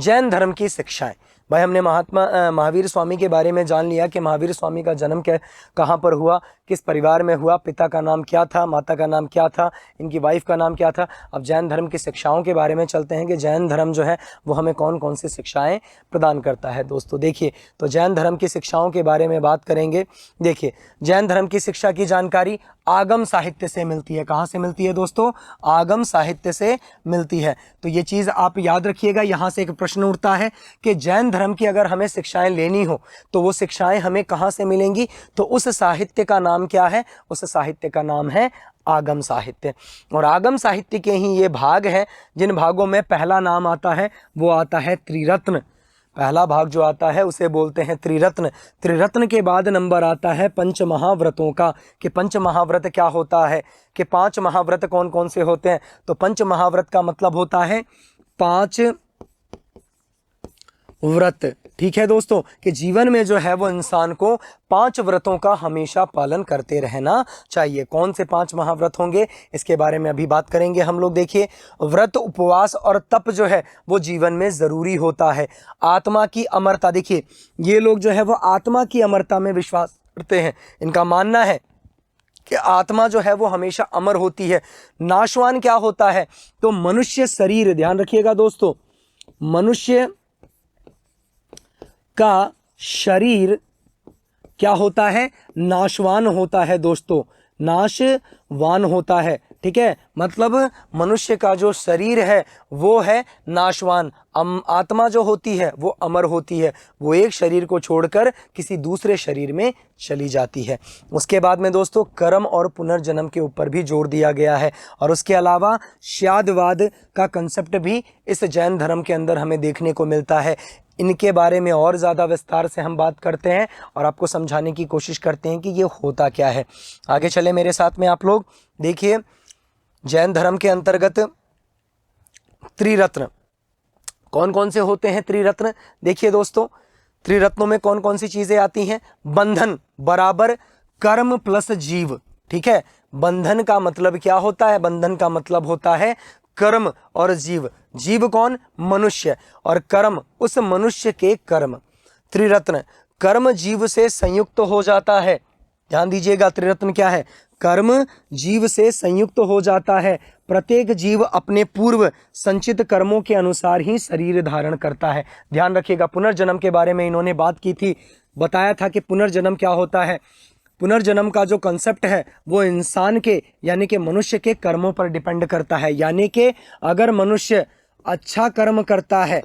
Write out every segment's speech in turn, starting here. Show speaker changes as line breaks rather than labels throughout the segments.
जैन धर्म की शिक्षाएं। भाई हमने महावीर स्वामी के बारे में जान लिया कि महावीर स्वामी का जन्म कहाँ पर हुआ, किस परिवार में हुआ, पिता का नाम क्या था, माता का नाम क्या था, इनकी वाइफ का नाम क्या था। अब जैन धर्म की शिक्षाओं के बारे में चलते हैं कि जैन धर्म जो है वो हमें कौन कौन सी शिक्षाएं प्रदान करता है। दोस्तों देखिए, तो जैन धर्म की शिक्षाओं के बारे में बात करेंगे। देखिए, जैन धर्म की शिक्षा की जानकारी आगम साहित्य से मिलती है। कहाँ से मिलती है दोस्तों? आगम साहित्य से मिलती है। तो ये चीज़ आप याद रखिएगा। यहाँ से एक प्रश्न उठता है कि जैन धर्म की अगर हमें शिक्षाएं लेनी हो तो वो शिक्षाएं हमें कहाँ से मिलेंगी? तो उस साहित्य का नाम क्या है? उस साहित्य का नाम है आगम साहित्य। और आगम साहित्य के ही ये भाग हैं जिन भागों में पहला नाम आता है वो आता है त्रिरत्न। पहला भाग जो आता है उसे बोलते हैं त्रिरत्न। त्रिरत्न के बाद नंबर आता है पंच महाव्रतों का, कि पंच महाव्रत क्या होता है, कि 5 महाव्रत कौन कौन से होते हैं। तो पंच महाव्रत का मतलब होता है 5 व्रत। ठीक है दोस्तों, कि जीवन में जो है वो इंसान को 5 व्रतों का हमेशा पालन करते रहना चाहिए। कौन से 5 महाव्रत होंगे इसके बारे में अभी बात करेंगे हम लोग। देखिए, व्रत, उपवास और तप जो है वो जीवन में ज़रूरी होता है। आत्मा की अमरता, देखिए ये लोग जो है वो आत्मा की अमरता में विश्वास करते हैं। इनका मानना है कि आत्मा जो है वो हमेशा अमर होती है। नाशवान क्या होता है? तो मनुष्य शरीर, ध्यान रखिएगा दोस्तों, मनुष्य का शरीर क्या होता है? नाशवान होता है दोस्तों, नाशवान होता है। ठीक है, मतलब मनुष्य का जो शरीर है वो है नाशवान। आत्मा जो होती है वो अमर होती है, वो एक शरीर को छोड़कर किसी दूसरे शरीर में चली जाती है। उसके बाद में दोस्तों कर्म और पुनर्जन्म के ऊपर भी जोर दिया गया है। और उसके अलावा श्यादवाद का कंसेप्ट भी इस जैन धर्म के अंदर हमें देखने को मिलता है। इनके बारे में और ज़्यादा विस्तार से हम बात करते हैं और आपको समझाने की कोशिश करते हैं कि ये होता क्या है। आगे चले मेरे साथ में आप लोग। देखिए, जैन धर्म के अंतर्गत त्रिरत्न कौन कौन से होते हैं? त्रिरत्न देखिए दोस्तों, त्रिरत्नों में कौन कौन सी चीज़ें आती हैं? बंधन बराबर कर्म प्लस जीव। ठीक है, बंधन का मतलब क्या होता है? बंधन का मतलब होता है कर्म और जीव। जीव कौन? मनुष्य। और कर्म उस मनुष्य के कर्म। त्रिरत्न, कर्म जीव से संयुक्त हो जाता है। ध्यान दीजिएगा, त्रिरत्न क्या है? कर्म जीव से संयुक्त हो जाता है। प्रत्येक जीव अपने पूर्व संचित कर्मों के अनुसार ही शरीर धारण करता है। ध्यान रखिएगा, पुनर्जन्म के बारे में इन्होंने बात की थी, बताया था कि पुनर्जन्म क्या होता है। पुनर्जन्म का जो कंसेप्ट है वो इंसान के यानी कि मनुष्य के कर्मों पर डिपेंड करता है। यानी कि अगर मनुष्य अच्छा कर्म करता है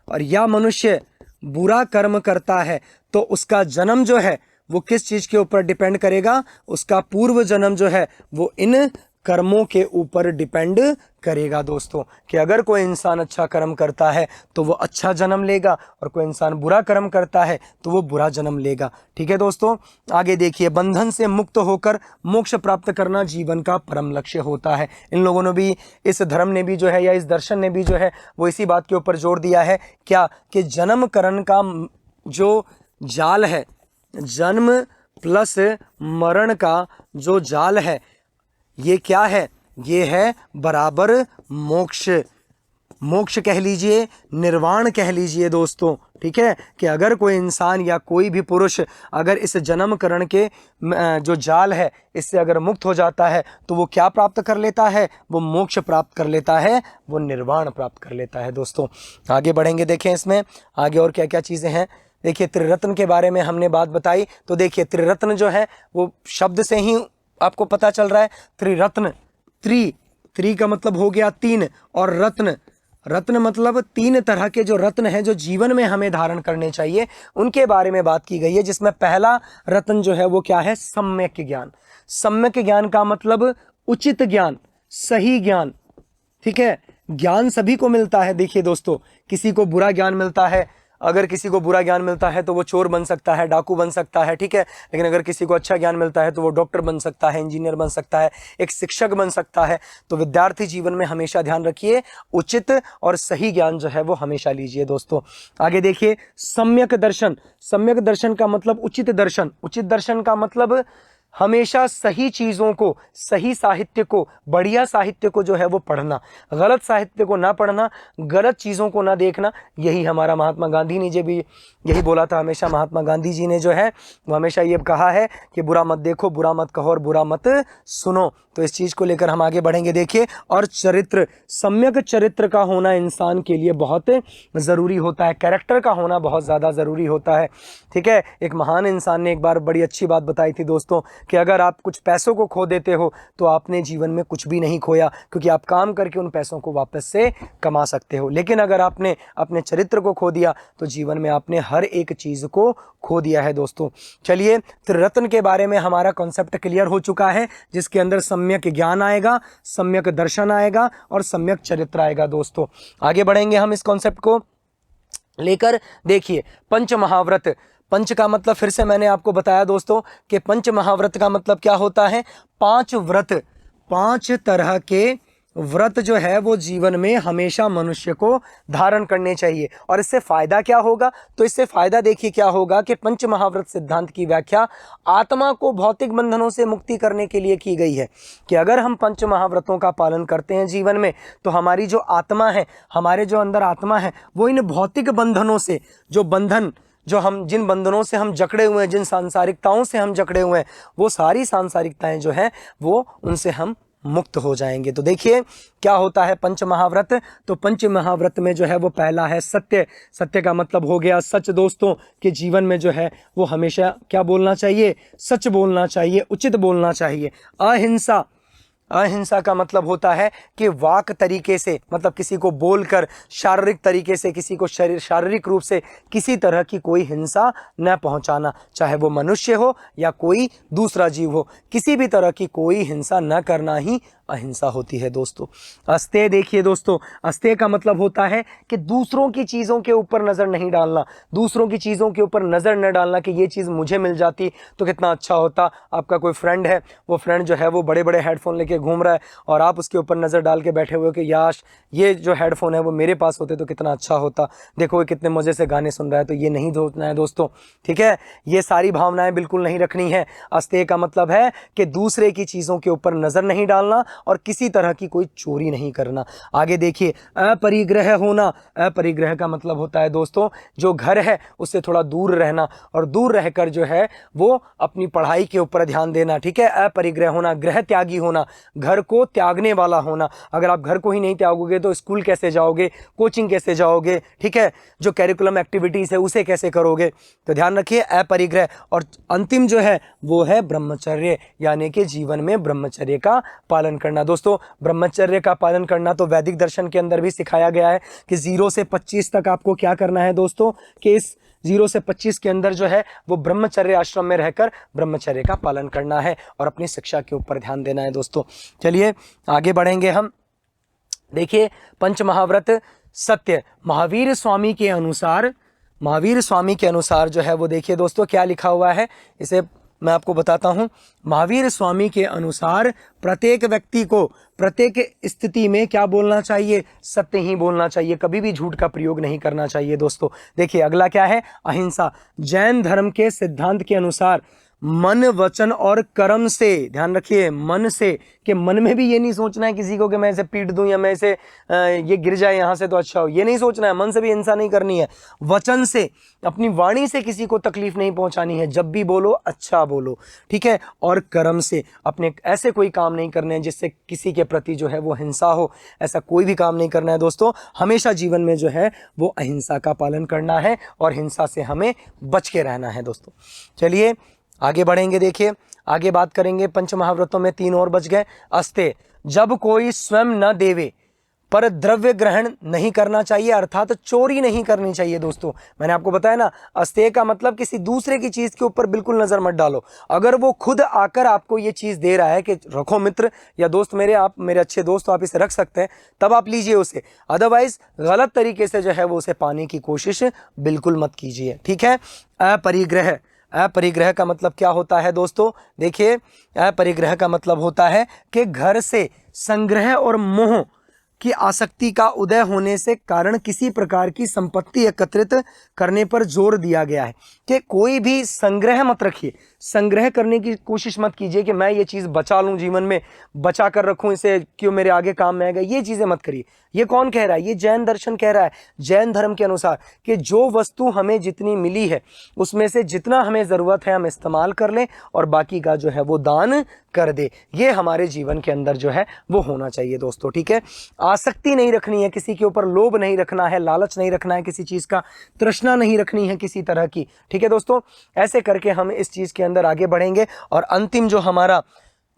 और या मनुष्य बुरा कर्म करता है तो उसका जन्म जो है वो किस चीज़ के ऊपर डिपेंड करेगा? उसका पूर्व जन्म जो है वो इन कर्मों के ऊपर डिपेंड करेगा दोस्तों। कि अगर कोई इंसान अच्छा कर्म करता है तो वो अच्छा जन्म लेगा और कोई इंसान बुरा कर्म करता है तो वो बुरा जन्म लेगा। ठीक है दोस्तों, आगे देखिए, बंधन से मुक्त होकर मोक्ष प्राप्त करना जीवन का परम लक्ष्य होता है। इन लोगों ने भी, इस धर्म ने भी जो है या इस दर्शन ने भी जो है वो इसी बात के ऊपर जोर दिया है क्या? कि जन्म करण का जो जाल है, जन्म प्लस मरण का जो जाल है, ये क्या है? ये है बराबर मोक्ष। मोक्ष कह लीजिए, निर्वाण कह लीजिए दोस्तों। ठीक है, कि अगर कोई इंसान या कोई भी पुरुष अगर इस जन्म करण के जो जाल है इससे अगर मुक्त हो जाता है तो वो क्या प्राप्त कर लेता है? वो मोक्ष प्राप्त कर लेता है, वो निर्वाण प्राप्त कर लेता है दोस्तों। आगे बढ़ेंगे, देखें इसमें आगे और क्या क्या चीज़ें हैं। देखिए, त्रिरत्न के बारे में हमने बात बताई, तो देखिए त्रिरत्न जो है वो शब्द से ही आपको पता चल रहा है। त्रिरत्न, त्रि का मतलब हो गया 3 और रत्न, रत्न मतलब 3 तरह के जो रत्न हैं जो जीवन में हमें धारण करने चाहिए, उनके बारे में बात की गई है। जिसमें पहला रत्न जो है वो क्या है? सम्यक ज्ञान। सम्यक ज्ञान का मतलब उचित ज्ञान, सही ज्ञान। ठीक है, ज्ञान सभी को मिलता है। देखिए दोस्तों, किसी को बुरा ज्ञान मिलता है, अगर किसी को बुरा ज्ञान मिलता है तो वो चोर बन सकता है, डाकू बन सकता है। ठीक है, लेकिन अगर किसी को अच्छा ज्ञान मिलता है तो वो डॉक्टर बन सकता है, इंजीनियर बन सकता है, एक शिक्षक बन सकता है। तो विद्यार्थी जीवन में हमेशा ध्यान रखिए, उचित और सही ज्ञान जो है वो हमेशा लीजिए दोस्तों। आगे देखिए, सम्यक दर्शन। सम्यक दर्शन का मतलब उचित दर्शन। उचित दर्शन का मतलब हमेशा सही चीज़ों को, सही साहित्य को, बढ़िया साहित्य को जो है वो पढ़ना, गलत साहित्य को ना पढ़ना, गलत चीज़ों को ना देखना। यही हमारा महात्मा गांधी ने जो भी यही बोला था। हमेशा महात्मा गांधी जी ने जो है वो हमेशा ये कहा है कि बुरा मत देखो, बुरा मत कहो और बुरा मत सुनो। तो इस चीज़ को लेकर हम आगे बढ़ेंगे। देखिए, और चरित्र, सम्यक चरित्र का होना इंसान के लिए बहुत ज़रूरी होता है, कैरेक्टर का होना बहुत ज़्यादा ज़रूरी होता है। ठीक है, एक महान इंसान ने एक बार बड़ी अच्छी बात बताई थी दोस्तों, कि अगर आप कुछ पैसों को खो देते हो तो आपने जीवन में कुछ भी नहीं खोया, क्योंकि आप काम करके उन पैसों को वापस से कमा सकते हो। लेकिन अगर आपने अपने चरित्र को खो दिया तो जीवन में आपने हर एक चीज़ को खो दिया है दोस्तों। चलिए, त्रिरत्न के बारे में हमारा कॉन्सेप्ट क्लियर हो चुका है, जिसके अंदर सम्यक ज्ञान आएगा, सम्यक दर्शन आएगा और सम्यक चरित्र आएगा दोस्तों। आगे बढ़ेंगे हम इस कॉन्सेप्ट को लेकर। देखिए, पंच महाव्रत, पंच का मतलब फिर से मैंने आपको बताया दोस्तों कि पंच महाव्रत का मतलब क्या होता है। 5 व्रत, 5 तरह के व्रत जो है वो जीवन में हमेशा मनुष्य को धारण करने चाहिए। और इससे फायदा क्या होगा, तो इससे फायदा देखिए क्या होगा कि पंच महाव्रत सिद्धांत की व्याख्या आत्मा को भौतिक बंधनों से मुक्ति करने के लिए की गई है, कि अगर हम पंच महाव्रतों का पालन करते हैं जीवन में, तो हमारी जो आत्मा है, हमारे जो अंदर आत्मा है, वो इन भौतिक बंधनों से, जो बंधन, जो हम जिन बंधनों से हम जकड़े हुए हैं, जिन सांसारिकताओं से हम जकड़े हुए हैं, वो सारी सांसारिकताएं जो हैं वो उनसे हम मुक्त हो जाएंगे। तो देखिए क्या होता है पंच महाव्रत। तो पंच महाव्रत में जो है वो पहला है सत्य। सत्य का मतलब हो गया सच दोस्तों, कि जीवन में जो है वो हमेशा क्या बोलना चाहिए, सच बोलना चाहिए, उचित बोलना चाहिए। अहिंसा, अहिंसा का मतलब होता है कि वाक तरीके से, मतलब किसी को बोलकर, शारीरिक तरीके से किसी को शारीरिक रूप से किसी तरह की कोई हिंसा न पहुंचाना, चाहे वो मनुष्य हो या कोई दूसरा जीव हो, किसी भी तरह की कोई हिंसा न करना ही अहिंसा होती है दोस्तों। अस्तेय, देखिए दोस्तों, अस्तेय का मतलब होता है कि दूसरों की चीज़ों के ऊपर नज़र नहीं डालना, दूसरों की चीज़ों के ऊपर नज़र न डालना कि ये चीज़ मुझे मिल जाती तो कितना अच्छा होता। आपका कोई फ्रेंड है, वो फ्रेंड जो है वो बड़े बड़े हेडफोन लेके घूम रहा है और आप उसके ऊपर नज़र डाल के बैठे हुए हो कि याश ये जो हेडफोन है वो मेरे पास होते तो कितना अच्छा होता, देखो वो कितने मज़े से गाने सुन रहा है। तो ये नहीं सोचना है दोस्तों, ठीक है, ये सारी भावनाएं बिल्कुल नहीं रखनी है। अस्तेय का मतलब है कि दूसरे की चीज़ों के ऊपर नज़र नहीं डालना और किसी तरह की कोई चोरी नहीं करना। आगे देखिए, अपरिग्रह होना। अपरिग्रह का मतलब होता है दोस्तों, जो घर है उससे थोड़ा दूर रहना और दूर रहकर जो है वो अपनी पढ़ाई के ऊपर ध्यान देना। ठीक है, अपरिग्रह होना, गृह त्यागी होना, घर को त्यागने वाला होना। अगर आप घर को ही नहीं त्यागोगे तो स्कूल कैसे जाओगे, कोचिंग कैसे जाओगे, ठीक है, जो कैरिकुलम एक्टिविटीज़ है उसे कैसे करोगे। तो ध्यान रखिए अपरिग्रह। और अंतिम जो है वो है ब्रह्मचर्य, यानी कि जीवन में ब्रह्मचर्य का पालन करना। दोस्तों, ब्रह्मचर्य का पालन करना तो वैदिक दर्शन के अंदर भी सिखाया गया है कि 0 से 25 तक आपको क्या करना है दोस्तों, कि इस 0 से 25 के अंदर जो है वो ब्रह्मचर्य आश्रम में रहकर ब्रह्मचर्य का पालन करना है और अपनी शिक्षा के ऊपर ध्यान देना है दोस्तों। चलिए आगे बढ़ेंगे हम। देखिए, पंच महाव्रत सत्य। महावीर स्वामी के अनुसार, महावीर स्वामी के अनुसार जो है वो देखिए दोस्तों क्या लिखा हुआ है, इसे मैं आपको बताता हूं। महावीर स्वामी के अनुसार प्रत्येक व्यक्ति को प्रत्येक स्थिति में क्या बोलना चाहिए, सत्य ही बोलना चाहिए, कभी भी झूठ का प्रयोग नहीं करना चाहिए दोस्तों। देखिए अगला क्या है, अहिंसा। जैन धर्म के सिद्धांत के अनुसार मन, वचन और कर्म से, ध्यान रखिए मन से, कि मन में भी ये नहीं सोचना है किसी को कि मैं इसे पीट दूं या मैं इसे ये गिर जाए यहाँ से तो अच्छा हो, ये नहीं सोचना है। मन से भी हिंसा नहीं करनी है। वचन से, अपनी वाणी से किसी को तकलीफ नहीं पहुंचानी है, जब भी बोलो अच्छा बोलो, ठीक है। और कर्म से, अपने ऐसे कोई काम नहीं करने हैं जिससे किसी के प्रति जो है वो हिंसा हो, ऐसा कोई भी काम नहीं करना है दोस्तों। हमेशा जीवन में जो है वो अहिंसा का पालन करना है और हिंसा से हमें बच के रहना है दोस्तों। चलिए आगे बढ़ेंगे। देखिए आगे बात करेंगे पंच महाव्रतों में 3 और बच गए। अस्तेय, जब कोई स्वयं न देवे पर द्रव्य ग्रहण नहीं करना चाहिए, अर्थात चोरी नहीं करनी चाहिए दोस्तों। मैंने आपको बताया ना, अस्तेय का मतलब किसी दूसरे की चीज़ के ऊपर बिल्कुल नज़र मत डालो। अगर वो खुद आकर आपको ये चीज़ दे रहा है कि रखो मित्र या दोस्त मेरे, आप मेरे अच्छे दोस्त, तो आप इसे रख सकते हैं, तब आप लीजिए उसे। अदरवाइज गलत तरीके से जो है वो उसे पाने की कोशिश बिल्कुल मत कीजिए, ठीक है। अपरिग्रह, अपरिग्रह का मतलब क्या होता है दोस्तों, देखिए अपरिग्रह का मतलब होता है कि घर से संग्रह और मोह कि आसक्ति का उदय होने से कारण किसी प्रकार की संपत्ति एकत्रित करने पर जोर दिया गया है कि कोई भी संग्रह मत रखिए, संग्रह करने की कोशिश मत कीजिए कि मैं ये चीज़ बचा लूँ, जीवन में बचा कर रखूँ, इसे क्यों मेरे आगे काम में आएगा, ये चीज़ें मत करिए। ये कौन कह रहा है? ये जैन दर्शन कह रहा है, जैन धर्म के अनुसार कि जो वस्तु हमें जितनी मिली है उसमें से जितना हमें ज़रूरत है हम इस्तेमाल कर लें और बाकी का जो है वो दान कर दे। ये हमारे जीवन के अंदर जो है वो होना चाहिए दोस्तों, ठीक है। आसक्ति नहीं रखनी है, किसी के ऊपर लोभ नहीं रखना है, लालच नहीं रखना है, किसी चीज़ का तृष्णा नहीं रखनी है किसी तरह की, ठीक है दोस्तों। ऐसे करके हम इस चीज़ के अंदर आगे बढ़ेंगे और अंतिम जो हमारा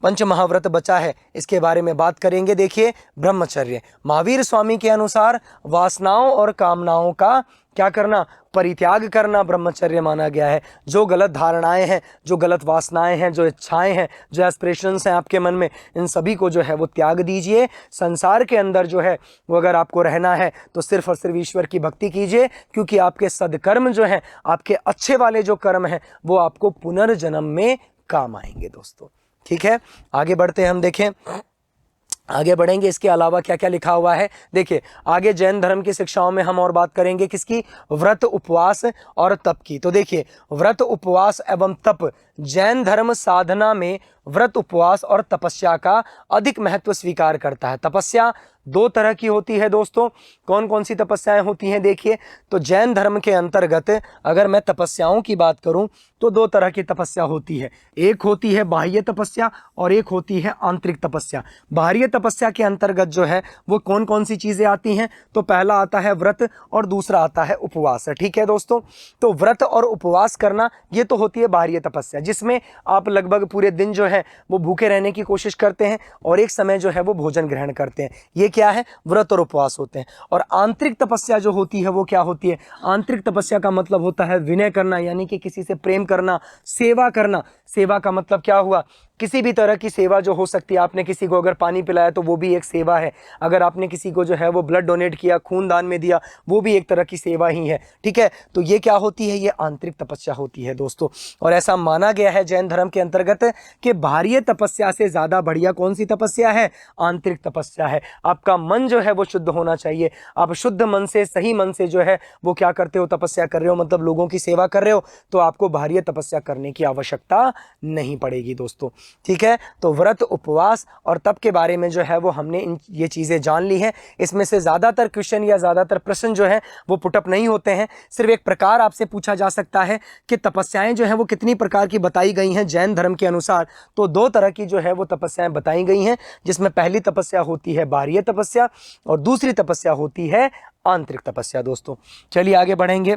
पंच महाव्रत बचा है इसके बारे में बात करेंगे। देखिए, ब्रह्मचर्य। महावीर स्वामी के अनुसार वासनाओं और कामनाओं का क्या करना? परित्याग करना ब्रह्मचर्य माना गया है। जो गलत धारणाएं हैं, जो गलत वासनाएं हैं, जो इच्छाएं हैं, जो एस्पिरेशंस हैं आपके मन में, इन सभी को जो है वो त्याग दीजिए। संसार के अंदर जो है वो अगर आपको रहना है तो सिर्फ और सिर्फ ईश्वर की भक्ति कीजिए, क्योंकि आपके सदकर्म जो हैं, आपके अच्छे वाले जो कर्म हैं वो आपको पुनर्जन्म में काम आएंगे दोस्तों, ठीक है। आगे बढ़ते हैं, हम देखें आगे बढ़ेंगे। इसके अलावा क्या क्या लिखा हुआ है, देखिए आगे जैन धर्म की शिक्षाओं में हम और बात करेंगे किसकी? व्रत, उपवास और तप की। तो देखिए, व्रत, उपवास एवं तप, जैन धर्म साधना में व्रत, उपवास और तपस्या का अधिक महत्व स्वीकार करता है। तपस्या दो तरह की होती है दोस्तों। कौन कौन सी तपस्याएं होती हैं? देखिए, तो जैन धर्म के अंतर्गत अगर मैं तपस्याओं की बात करूं तो दो तरह की तपस्या होती है। एक होती है बाह्य तपस्या और एक होती है आंतरिक तपस्या। बाह्य तपस्या के अंतर्गत जो है वो कौन कौन सी चीज़ें आती हैं? तो पहला आता है व्रत और दूसरा आता है उपवास, ठीक है दोस्तों। तो व्रत और उपवास करना ये तो होती है बाह्य तपस्या, जिसमें आप लगभग पूरे दिन जो है वो भूखे रहने की कोशिश करते हैं और एक समय जो है वो भोजन ग्रहण करते हैं। ये क्या है? व्रत और उपवास होते हैं। और आंतरिक तपस्या जो होती है वो क्या होती है? आंतरिक तपस्या का मतलब होता है विनय करना, यानी कि किसी से प्रेम करना, सेवा करना। सेवा का मतलब क्या हुआ? किसी भी तरह की सेवा जो हो सकती है। आपने किसी को अगर पानी पिलाया तो वो भी एक सेवा है। अगर आपने किसी को जो है वो ब्लड डोनेट किया, खून दान में दिया, वो भी एक तरह की सेवा ही है, ठीक है। तो ये क्या होती है? ये आंतरिक तपस्या होती है दोस्तों। और ऐसा माना गया है जैन धर्म के अंतर्गत कि बाह्य तपस्या से ज़्यादा बढ़िया कौन सी तपस्या है? आंतरिक तपस्या है। आपका मन जो है वो शुद्ध होना चाहिए। आप शुद्ध मन से, सही मन से जो है वो क्या करते हो? तपस्या कर रहे हो, मतलब लोगों की सेवा कर रहे हो, तो आपको बाह्य तपस्या करने की आवश्यकता नहीं पड़ेगी दोस्तों, ठीक है। तो व्रत, उपवास और तप के बारे में जो है वो हमने ये चीज़ें जान ली हैं। इसमें से ज़्यादातर क्वेश्चन या ज़्यादातर प्रश्न जो है वो पुटअप नहीं होते हैं। सिर्फ एक प्रकार आपसे पूछा जा सकता है कि तपस्याएं जो हैं वो कितनी प्रकार की बताई गई हैं जैन धर्म के अनुसार। तो दो तरह की जो है वो तपस्याएं बताई गई हैं, जिसमें पहली तपस्या होती है बाह्य तपस्या और दूसरी तपस्या होती है आंतरिक तपस्या दोस्तों। चलिए आगे बढ़ेंगे।